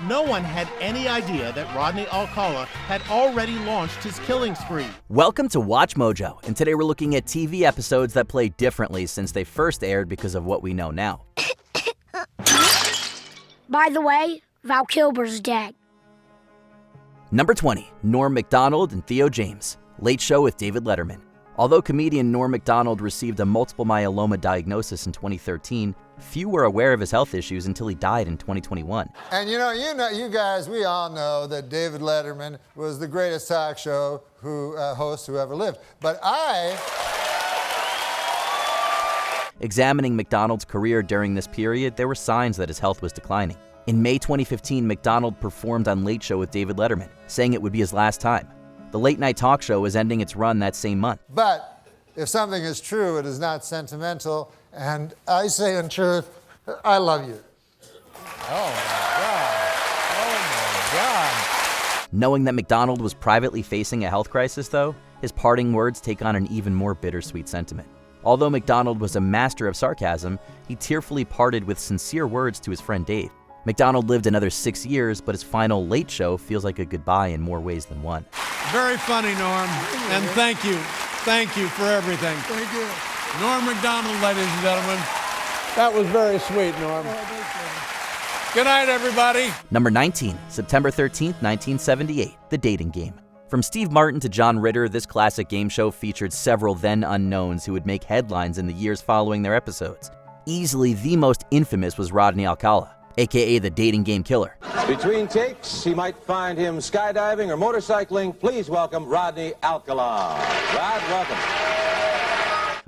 no one had any idea that Rodney Alcala had already launched his killing spree. Welcome to Watch Mojo, and today we're looking at TV episodes that play differently since they first aired because of what we know now. By the way, Val Kilmer's dead. Number 20, Norm Macdonald and Theo James, Late Show with David Letterman. Although comedian Norm Macdonald received a multiple myeloma diagnosis in 2013, few were aware of his health issues until he died in 2021. And you guys, we all know that David Letterman was the greatest talk show host who ever lived. But Examining Macdonald's career during this period, there were signs that his health was declining. In May 2015, Macdonald performed on Late Show with David Letterman, saying it would be his last time. The late-night talk show was ending its run that same month. But if something is true, it is not sentimental, and I say in truth, I love you. Oh my God. Knowing that Macdonald was privately facing a health crisis, though, his parting words take on an even more bittersweet sentiment. Although Macdonald was a master of sarcasm, he tearfully parted with sincere words to his friend Dave. Macdonald lived another 6 years, but his final Late Show feels like a goodbye in more ways than one. Very funny, Norm, and thank you. Thank you for everything. Thank you. Norm Macdonald, ladies and gentlemen. That was very sweet, Norm. Good night, everybody. Number 19, September 13th, 1978, The Dating Game. From Steve Martin to John Ritter, this classic game show featured several then unknowns who would make headlines in the years following their episodes. Easily the most infamous was Rodney Alcala, aka the dating game killer. Between takes, he might find him skydiving or motorcycling. Please welcome Rodney Alcala. Rod, welcome.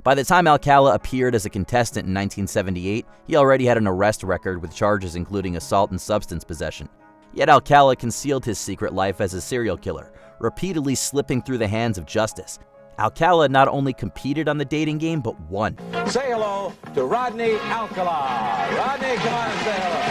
By the time Alcala appeared as a contestant in 1978, he already had an arrest record with charges including assault and substance possession. Yet Alcala concealed his secret life as a serial killer, repeatedly slipping through the hands of justice. Alcala not only competed on the dating game, but won. Say hello to Rodney Alcala. Rodney, come on and say hello.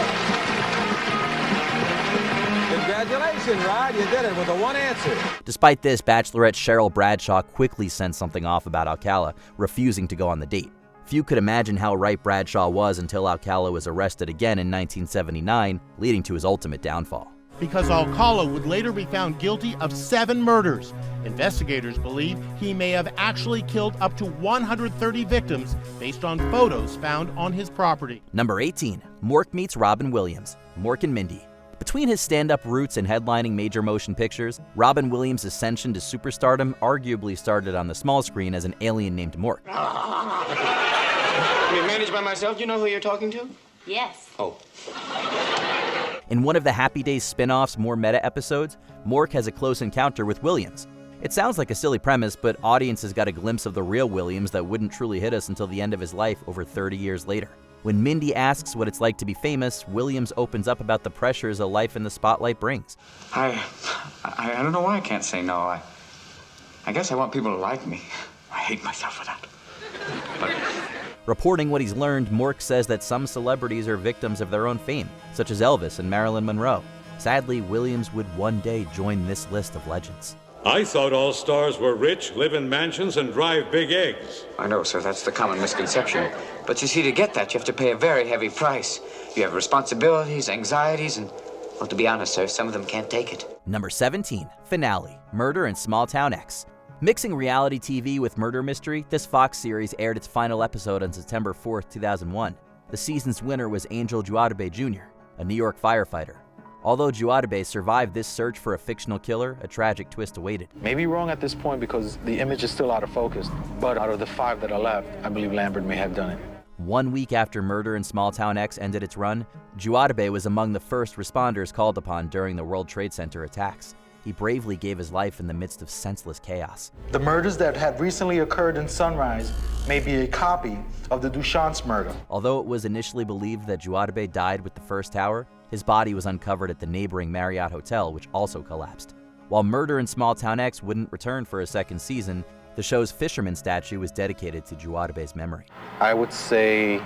Congratulations, Rod. You did it with a one answer. Despite this, Bachelorette Cheryl Bradshaw quickly sent something off about Alcala, refusing to go on the date. Few could imagine how right Bradshaw was until Alcala was arrested again in 1979, leading to his ultimate downfall. Because Alcala would later be found guilty of 7 murders. Investigators believe he may have actually killed up to 130 victims based on photos found on his property. Number 18, Mork meets Robin Williams, Mork and Mindy. Between his stand-up roots and headlining major motion pictures, Robin Williams' ascension to superstardom arguably started on the small screen as an alien named Mork. I mean, managed by myself, you know who you're talking to? Yes. Oh. In one of the Happy Days spin-offs, more meta episodes, Mork has a close encounter with Williams. It sounds like a silly premise, but audiences got a glimpse of the real Williams that wouldn't truly hit us until the end of his life over 30 years later. When Mindy asks what it's like to be famous, Williams opens up about the pressures a life in the spotlight brings. I don't know why I can't say no. I guess I want people to like me. I hate myself for that. But Reporting what he's learned, Mork says that some celebrities are victims of their own fame, such as Elvis and Marilyn Monroe. Sadly, Williams would one day join this list of legends. I thought all stars were rich, live in mansions, and drive big eggs. I know, sir, that's the common misconception. But you see, to get that, you have to pay a very heavy price. You have responsibilities, anxieties, and, well, to be honest, sir, some of them can't take it. Number 17, Finale, Murder in Smalltown X. Mixing reality TV with murder mystery, this Fox series aired its final episode on September 4th, 2001. The season's winner was Angel Juadabe Jr., a New York firefighter. Although Juadabe survived this search for a fictional killer, a tragic twist awaited. Maybe wrong at this point because the image is still out of focus, but out of the 5 that are left, I believe Lambert may have done it. 1 week after Murder in Smalltown X ended its run, Juadabe was among the first responders called upon during the World Trade Center attacks. He bravely gave his life in the midst of senseless chaos. The murders that had recently occurred in Sunrise may be a copy of the Duchamps murder. Although it was initially believed that Juadabe died with the first tower, his body was uncovered at the neighboring Marriott Hotel, which also collapsed. While Murder in Smalltown X wouldn't return for a second season, the show's fisherman statue was dedicated to Juadabe's memory. I would say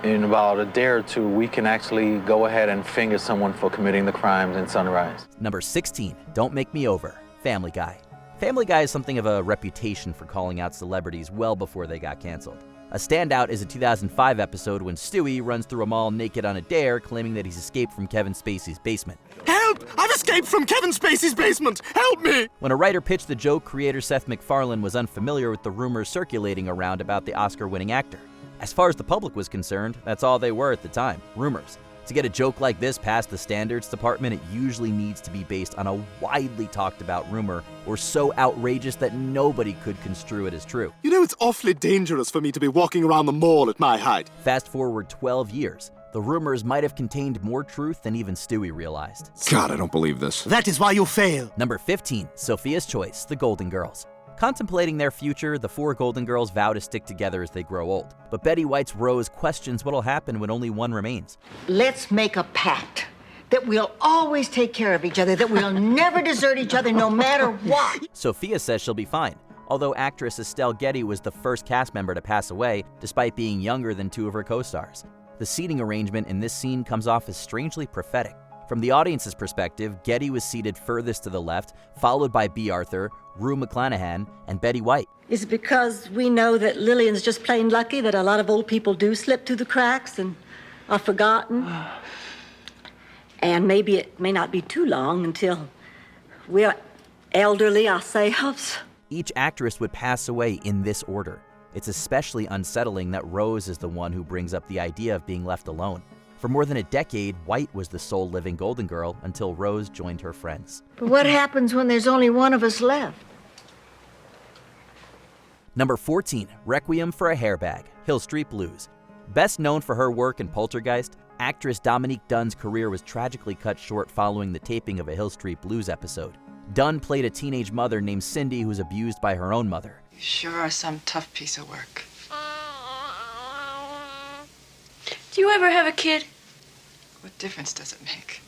in about a day or two, we can actually go ahead and finger someone for committing the crimes in Sunrise. Number 16, Don't Make Me Over, Family Guy. Family Guy is something of a reputation for calling out celebrities well before they got canceled. A standout is a 2005 episode when Stewie runs through a mall naked on a dare, claiming that he's escaped from Kevin Spacey's basement. Help! I've escaped from Kevin Spacey's basement! Help me! When a writer pitched the joke, creator Seth MacFarlane was unfamiliar with the rumors circulating around about the Oscar-winning actor. As far as the public was concerned, that's all they were at the time, rumors. To get a joke like this past the standards department, it usually needs to be based on a widely talked about rumor or so outrageous that nobody could construe it as true. You know, it's awfully dangerous for me to be walking around the mall at my height. Fast forward 12 years. The rumors might have contained more truth than even Stewie realized. God, I don't believe this. That is why you fail. Number 15, Sophia's Choice, the Golden Girls. Contemplating their future, the four Golden Girls vow to stick together as they grow old. But Betty White's Rose questions what'll happen when only one remains. Let's make a pact that we'll always take care of each other, that we'll never desert each other no matter what. Sophia says she'll be fine, although actress Estelle Getty was the first cast member to pass away, despite being younger than two of her co-stars. The seating arrangement in this scene comes off as strangely prophetic. From the audience's perspective, Getty was seated furthest to the left, followed by B. Arthur, Rue McClanahan, and Betty White. Is it because we know that Lillian's just plain lucky that a lot of old people do slip through the cracks and are forgotten? And maybe it may not be too long until we're elderly ourselves. Each actress would pass away in this order. It's especially unsettling that Rose is the one who brings up the idea of being left alone. For more than a decade, White was the sole living Golden Girl until Rose joined her friends. But what happens when there's only one of us left? Number 14, Requiem for a Hairbag, Hill Street Blues. Best known for her work in Poltergeist, actress Dominique Dunn's career was tragically cut short following the taping of a Hill Street Blues episode. Dunn played a teenage mother named Cindy who was abused by her own mother. You sure are some tough piece of work. Do you ever have a kid? What difference does it make?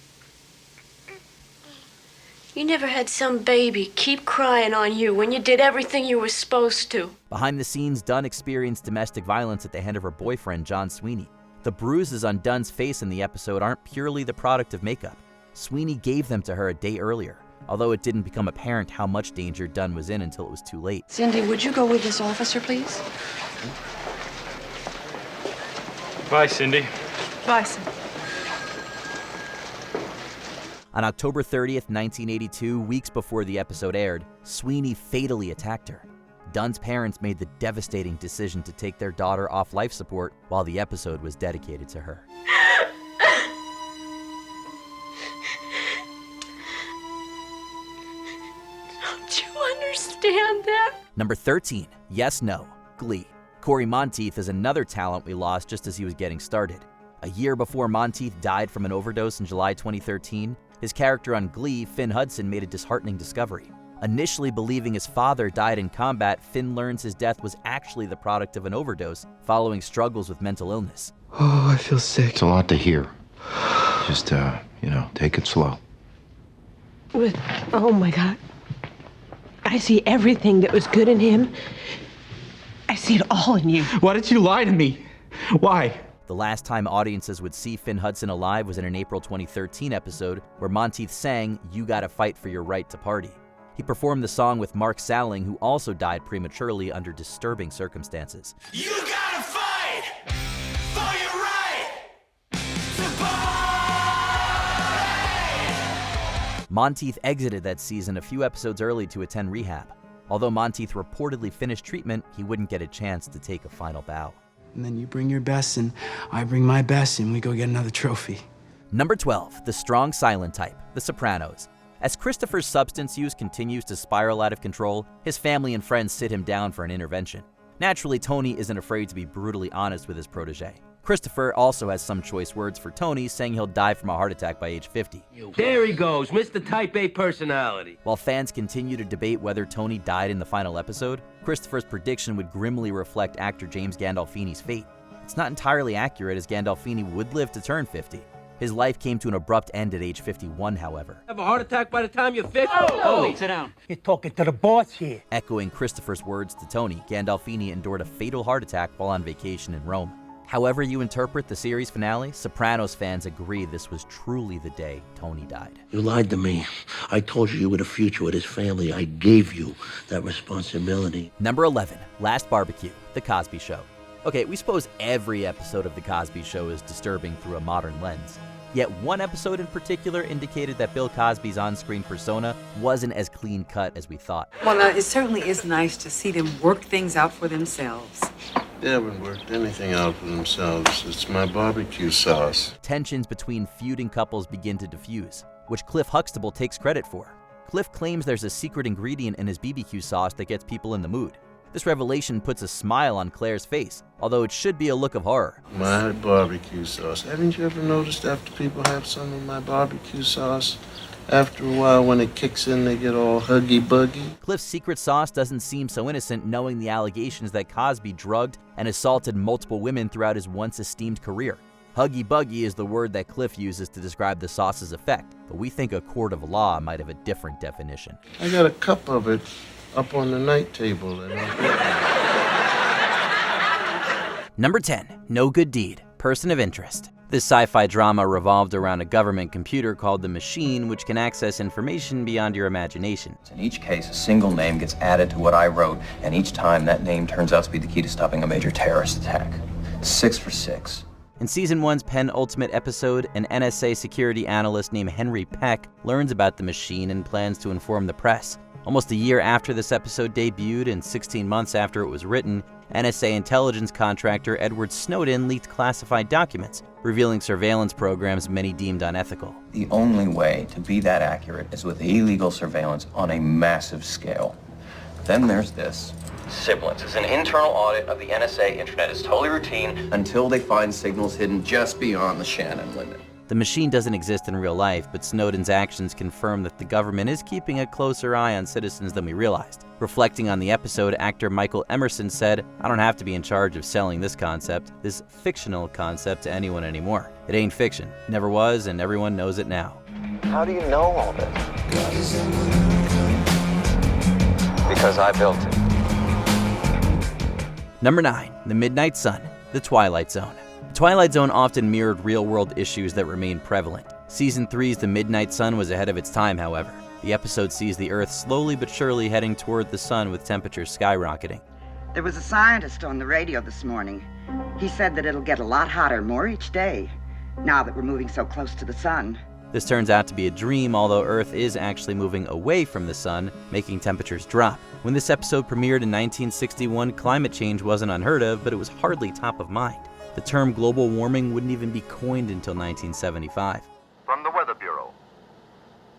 You never had some baby keep crying on you when you did everything you were supposed to. Behind the scenes, Dunn experienced domestic violence at the hand of her boyfriend, John Sweeney. The bruises on Dunn's face in the episode aren't purely the product of makeup. Sweeney gave them to her a day earlier, although it didn't become apparent how much danger Dunn was in until it was too late. Cindy, would you go with this officer, please? Bye, Cindy. Bye, Cindy. On October 30th, 1982, weeks before the episode aired, Sweeney fatally attacked her. Dunn's parents made the devastating decision to take their daughter off life support while the episode was dedicated to her. Don't you understand that? Number 13, Yes, No, Glee. Corey Monteith is another talent we lost just as he was getting started. A year before Monteith died from an overdose in July 2013, his character on Glee, Finn Hudson, made a disheartening discovery. Initially believing his father died in combat, Finn learns his death was actually the product of an overdose following struggles with mental illness. Oh, I feel sick. It's a lot to hear. Just, take it slow. Oh my God. I see everything that was good in him. I see it all in you. Why did you lie to me? Why? The last time audiences would see Finn Hudson alive was in an April 2013 episode where Monteith sang "You Gotta Fight for Your Right to Party." He performed the song with Mark Salling, who also died prematurely under disturbing circumstances. You gotta fight for your right to party! Monteith exited that season a few episodes early to attend rehab. Although Monteith reportedly finished treatment, he wouldn't get a chance to take a final bow. And then you bring your best and I bring my best and we go get another trophy. Number 12, the strong silent type, The Sopranos. As Christopher's substance use continues to spiral out of control, his family and friends sit him down for an intervention. Naturally, Tony isn't afraid to be brutally honest with his protege. Christopher also has some choice words for Tony, saying he'll die from a heart attack by age 50. There he goes, Mr. Type A personality. While fans continue to debate whether Tony died in the final episode, Christopher's prediction would grimly reflect actor James Gandolfini's fate. It's not entirely accurate, as Gandolfini would live to turn 50. His life came to an abrupt end at age 51, however. Have a heart attack by the time you're 50? Oh, sit down. You're talking to the boss here. Echoing Christopher's words to Tony, Gandolfini endured a fatal heart attack while on vacation in Rome. However you interpret the series finale, Sopranos fans agree this was truly the day Tony died. You lied to me. I told you had a future with his family. I gave you that responsibility. Number 11, Last Barbecue, The Cosby Show. Okay, we suppose every episode of The Cosby Show is disturbing through a modern lens. Yet one episode in particular indicated that Bill Cosby's on-screen persona wasn't as clean-cut as we thought. Well, it certainly is nice to see them work things out for themselves. They haven't worked anything out for themselves. It's my barbecue sauce. Tensions between feuding couples begin to diffuse, which Cliff Huxtable takes credit for. Cliff claims there's a secret ingredient in his BBQ sauce that gets people in the mood. This revelation puts a smile on Claire's face, although it should be a look of horror. My barbecue sauce. Haven't you ever noticed after people have some of my barbecue sauce, after a while when it kicks in they get all huggy-buggy? Cliff's secret sauce doesn't seem so innocent, knowing the allegations that Cosby drugged and assaulted multiple women throughout his once esteemed career. Huggy-buggy is the word that Cliff uses to describe the sauce's effect, but we think a court of law might have a different definition. I got a cup of it up on the night table. Number 10, No Good Deed, Person of Interest. This sci-fi drama revolved around a government computer called the Machine, which can access information beyond your imagination. In each case, a single name gets added to what I wrote, and each time that name turns out to be the key to stopping a major terrorist attack. 6 for 6. In Season 1's penultimate episode, an NSA security analyst named Henry Peck learns about the Machine and plans to inform the press. Almost a year after this episode debuted and 16 months after it was written, NSA intelligence contractor Edward Snowden leaked classified documents, revealing surveillance programs many deemed unethical. The only way to be that accurate is with illegal surveillance on a massive scale. Then there's this. Sibilance is an internal audit of the NSA internet. It's totally routine until they find signals hidden just beyond the Shannon limit. The Machine doesn't exist in real life, but Snowden's actions confirm that the government is keeping a closer eye on citizens than we realized. Reflecting on the episode, actor Michael Emerson said, "I don't have to be in charge of selling this concept, this fictional concept, to anyone anymore. It ain't fiction, never was, and everyone knows it now." How do you know all this? Because I built it. Number 9, The Midnight Sun, The Twilight Zone. The Twilight Zone often mirrored real-world issues that remain prevalent. Season 3's The Midnight Sun was ahead of its time, however. The episode sees the Earth slowly but surely heading toward the sun with temperatures skyrocketing. There was a scientist on the radio this morning. He said that it'll get a lot hotter more each day, now that we're moving so close to the sun. This turns out to be a dream, although Earth is actually moving away from the sun, making temperatures drop. When this episode premiered in 1961, climate change wasn't unheard of, but it was hardly top of mind. The term global warming wouldn't even be coined until 1975. From the Weather Bureau.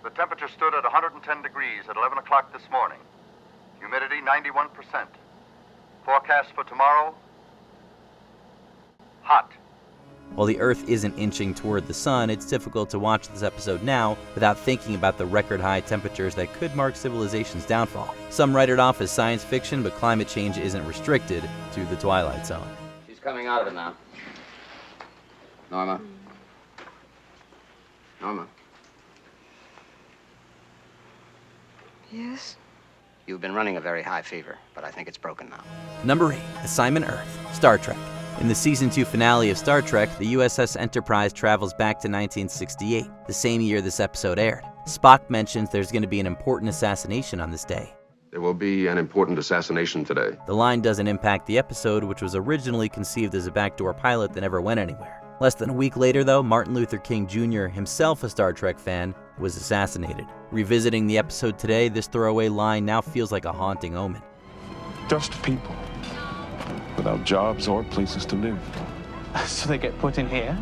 The temperature stood at 110 degrees at 11 o'clock this morning. Humidity 91%. Forecast for tomorrow, hot. While the Earth isn't inching toward the sun, it's difficult to watch this episode now without thinking about the record-high temperatures that could mark civilization's downfall. Some write it off as science fiction, but climate change isn't restricted to the Twilight Zone. She's coming out of it now. Norma. Norma. Yes? You've been running a very high fever, but I think it's broken now. Number 8, Assignment Earth, Star Trek. In the Season 2 finale of Star Trek, the USS Enterprise travels back to 1968, the same year this episode aired. Spock mentions there's going to be an important assassination on this day. There will be an important assassination today. The line doesn't impact the episode, which was originally conceived as a backdoor pilot that never went anywhere. Less than a week later, though, Martin Luther King Jr., himself a Star Trek fan, was assassinated. Revisiting the episode today, this throwaway line now feels like a haunting omen. Dust people, without jobs or places to live. So they get put in here?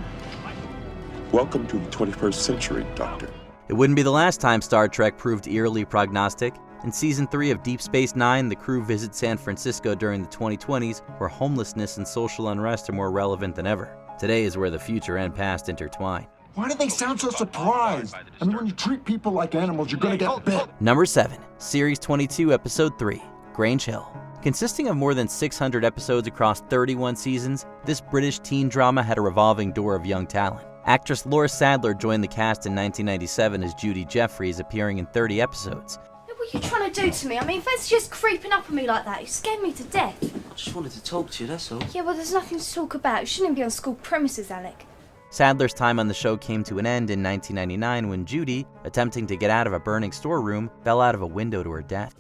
Welcome to the 21st century, Doctor. It wouldn't be the last time Star Trek proved eerily prognostic. In Season 3 of Deep Space Nine, the crew visits San Francisco during the 2020s, where homelessness and social unrest are more relevant than ever. Today is where the future and past intertwine. Why do they sound so surprised? I mean, when you treat people like animals, you're gonna get bit. Number 7, Series 22, Episode 3, Grange Hill. Consisting of more than 600 episodes across 31 seasons, this British teen drama had a revolving door of young talent. Actress Laura Sadler joined the cast in 1997 as Judy Jeffries, appearing in 30 episodes. What are you trying to do to me? I mean, Fed's just creeping up on me like that. You scared me to death. I just wanted to talk to you, that's all. Yeah, well, there's nothing to talk about. You shouldn't even be on school premises, Alec. Sadler's time on the show came to an end in 1999 when Judy, attempting to get out of a burning storeroom, fell out of a window to her death.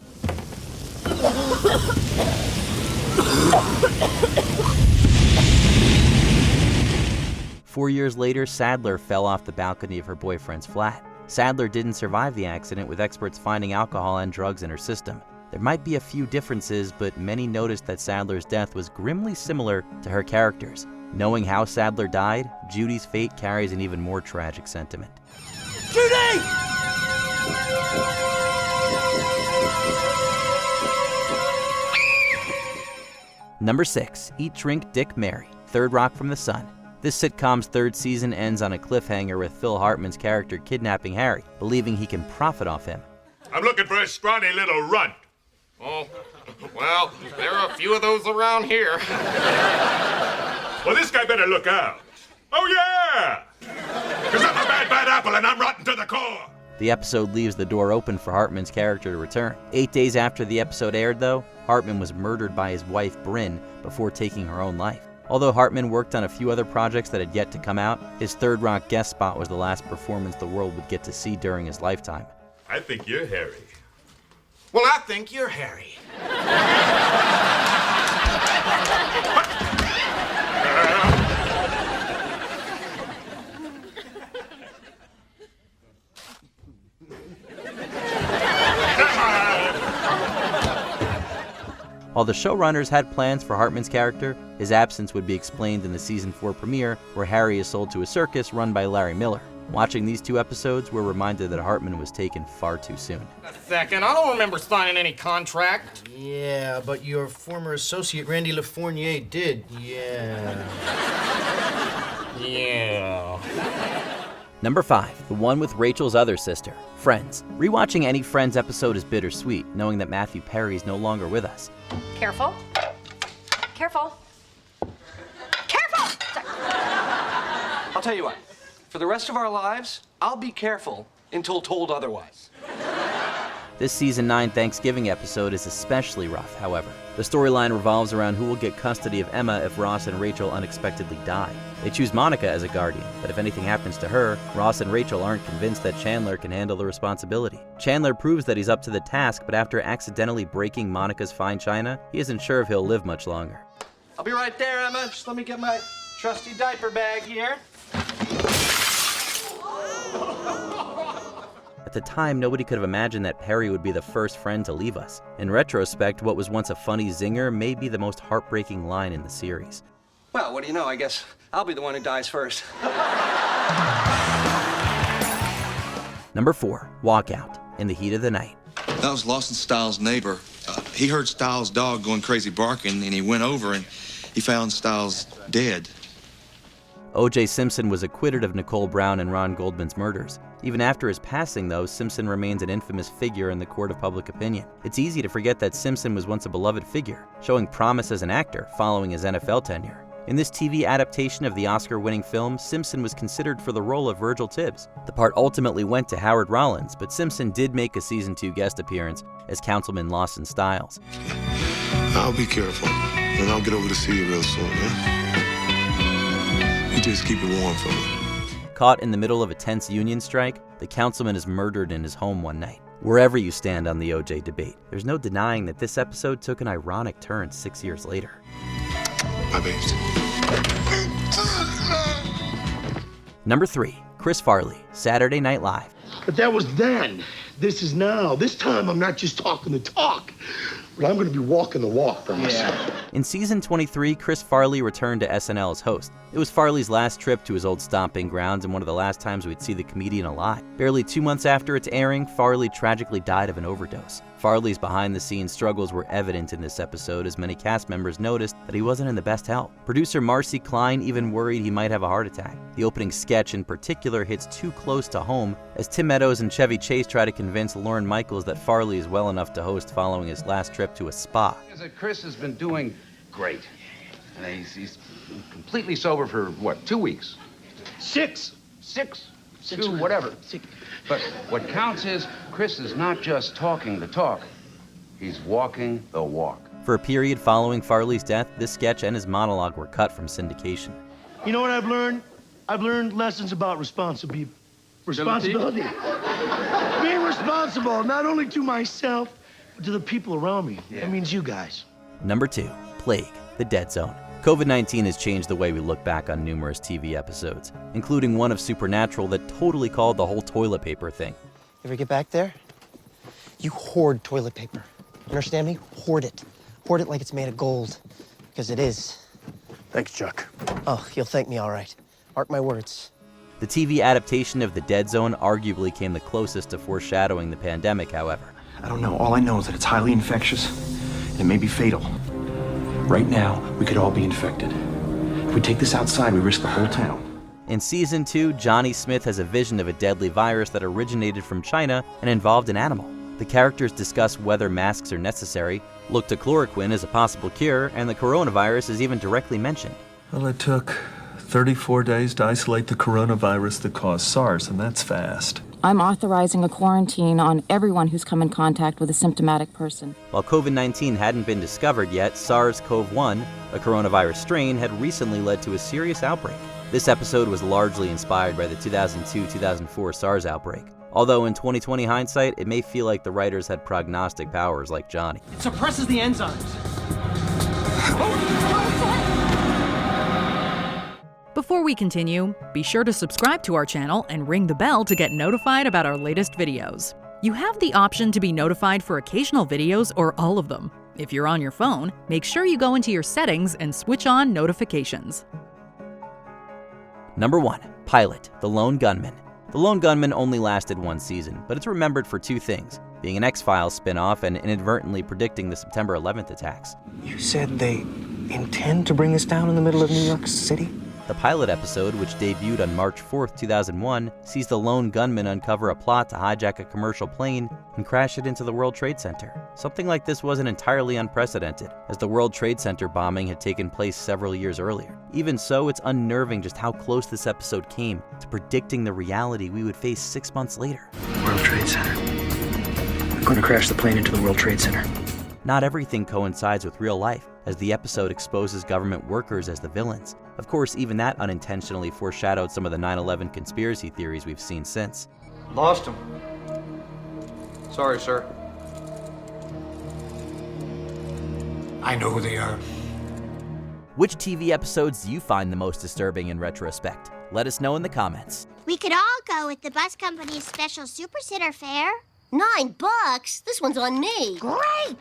4 years later, Sadler fell off the balcony of her boyfriend's flat. Sadler didn't survive the accident, with experts finding alcohol and drugs in her system. There might be a few differences, but many noticed that Sadler's death was grimly similar to her character's. Knowing how Sadler died, Judy's fate carries an even more tragic sentiment. Judy! Number 6, Eat, Drink, Dick, Marry, Third Rock from the Sun. This sitcom's third season ends on a cliffhanger with Phil Hartman's character kidnapping Harry, believing he can profit off him. I'm looking for a scrawny little runt. Oh, well, there are a few of those around here. Well, this guy better look out. Oh, yeah! Because I'm a bad apple and I'm rotten to the core. The episode leaves the door open for Hartman's character to return. 8 days after the episode aired, though, Hartman was murdered by his wife, Bryn, before taking her own life. Although Hartman worked on a few other projects that had yet to come out, his Third Rock guest spot was the last performance the world would get to see during his lifetime. I think you're Harry. Well, I think you're Harry. While the showrunners had plans for Hartman's character, his absence would be explained in the season 4 premiere, where Harry is sold to a circus run by Larry Miller. Watching these 2 episodes, we're reminded that Hartman was taken far too soon. A second, I don't remember signing any contract. Yeah, but your former associate Randy LaFournier did. Yeah. Yeah. Number 5, the one with Rachel's other sister, Friends. Rewatching any Friends episode is bittersweet, knowing that Matthew Perry is no longer with us. Careful. Careful. Careful! I'll tell you what, for the rest of our lives, I'll be careful until told otherwise. This season 9 Thanksgiving episode is especially rough, however. The storyline revolves around who will get custody of Emma if Ross and Rachel unexpectedly die. They choose Monica as a guardian, but if anything happens to her, Ross and Rachel aren't convinced that Chandler can handle the responsibility. Chandler proves that he's up to the task, but after accidentally breaking Monica's fine china, he isn't sure if he'll live much longer. I'll be right there, Emma. Just let me get my trusty diaper bag here. At the time, nobody could have imagined that Perry would be the first friend to leave us. In retrospect, what was once a funny zinger may be the most heartbreaking line in the series. Well, what do you know? I guess I'll be the one who dies first. Number 4, Walkout, In the Heat of the Night. That was Lawson Stiles' neighbor. He heard Stiles' dog going crazy barking, and he went over and he found Stiles dead. O.J. Simpson was acquitted of Nicole Brown and Ron Goldman's murders. Even after his passing, though, Simpson remains an infamous figure in the court of public opinion. It's easy to forget that Simpson was once a beloved figure, showing promise as an actor following his NFL tenure. In this TV adaptation of the Oscar-winning film, Simpson was considered for the role of Virgil Tibbs. The part ultimately went to Howard Rollins, but Simpson did make a Season 2 guest appearance as Councilman Lawson Stiles. I'll be careful, and I'll get over to see you real soon, yeah? You just keep it warm for me. Caught in the middle of a tense union strike, the councilman is murdered in his home one night. Wherever you stand on the OJ debate, there's no denying that this episode took an ironic turn 6 years later. My babes. Number 3, Chris Farley, Saturday Night Live. But that was then. This is now. This time I'm not just talking the talk, but I'm going to be walking the walk for myself. In season 23, Chris Farley returned to SNL as host. It was Farley's last trip to his old stomping grounds and one of the last times we'd see the comedian alive. Barely 2 months after its airing, Farley tragically died of an overdose. Farley's behind-the-scenes struggles were evident in this episode, as many cast members noticed that he wasn't in the best health. Producer Marcy Klein even worried he might have a heart attack. The opening sketch in particular hits too close to home, as Tim Meadows and Chevy Chase try to convince Lorne Michaels that Farley is well enough to host following his last trip to a spa. Chris has been doing great. And he's completely sober for, what, 2 weeks? Six, two, whatever. But what counts is Chris is not just talking the talk. He's walking the walk. For a period following Farley's death, this sketch and his monologue were cut from syndication. You know what I've learned? I've learned lessons about responsibility. Being responsible, not only to myself, but to the people around me. Yeah. That means you guys. Number 2, Plague, The Dead Zone. COVID-19 has changed the way we look back on numerous TV episodes, including one of Supernatural that totally called the whole toilet paper thing. Ever get back there? You hoard toilet paper. You understand me? Hoard it. Hoard it like it's made of gold. Because it is. Thanks, Chuck. Oh, you'll thank me all right. Mark my words. The TV adaptation of The Dead Zone arguably came the closest to foreshadowing the pandemic, however. I don't know. All I know is that it's highly infectious, and it may be fatal. Right now, we could all be infected. If we take this outside, we risk the whole town. In Season 2, Johnny Smith has a vision of a deadly virus that originated from China and involved an animal. The characters discuss whether masks are necessary, look to chloroquine as a possible cure, and the coronavirus is even directly mentioned. Well, it took 34 days to isolate the coronavirus that caused SARS, and that's fast. I'm authorizing a quarantine on everyone who's come in contact with a symptomatic person. While COVID-19 hadn't been discovered yet, SARS-CoV-1, a coronavirus strain, had recently led to a serious outbreak. This episode was largely inspired by the 2002-2004 SARS outbreak. Although in 2020 hindsight, it may feel like the writers had prognostic powers like Johnny. It suppresses the enzymes. Before we continue, be sure to subscribe to our channel and ring the bell to get notified about our latest videos. You have the option to be notified for occasional videos or all of them. If you're on your phone, make sure you go into your settings and switch on notifications. Number 1. Pilot, The Lone Gunman. The Lone Gunman only lasted one season, but it's remembered for two things: being an X-Files spin-off and inadvertently predicting the September 11th attacks. You said they intend to bring this down in the middle of New York City? The pilot episode, which debuted on March 4, 2001, sees the lone gunman uncover a plot to hijack a commercial plane and crash it into the World Trade Center. Something like this wasn't entirely unprecedented, as the World Trade Center bombing had taken place several years earlier. Even so, it's unnerving just how close this episode came to predicting the reality we would face 6 months later. World Trade Center. I'm going to crash the plane into the World Trade Center. Not everything coincides with real life, as the episode exposes government workers as the villains. Of course, even that unintentionally foreshadowed some of the 9/11 conspiracy theories we've seen since. Lost him. Sorry, sir. I know who they are. Which TV episodes do you find the most disturbing in retrospect? Let us know in the comments. We could all go with the bus company's special Super Sitter fare. $9? This one's on me. Great!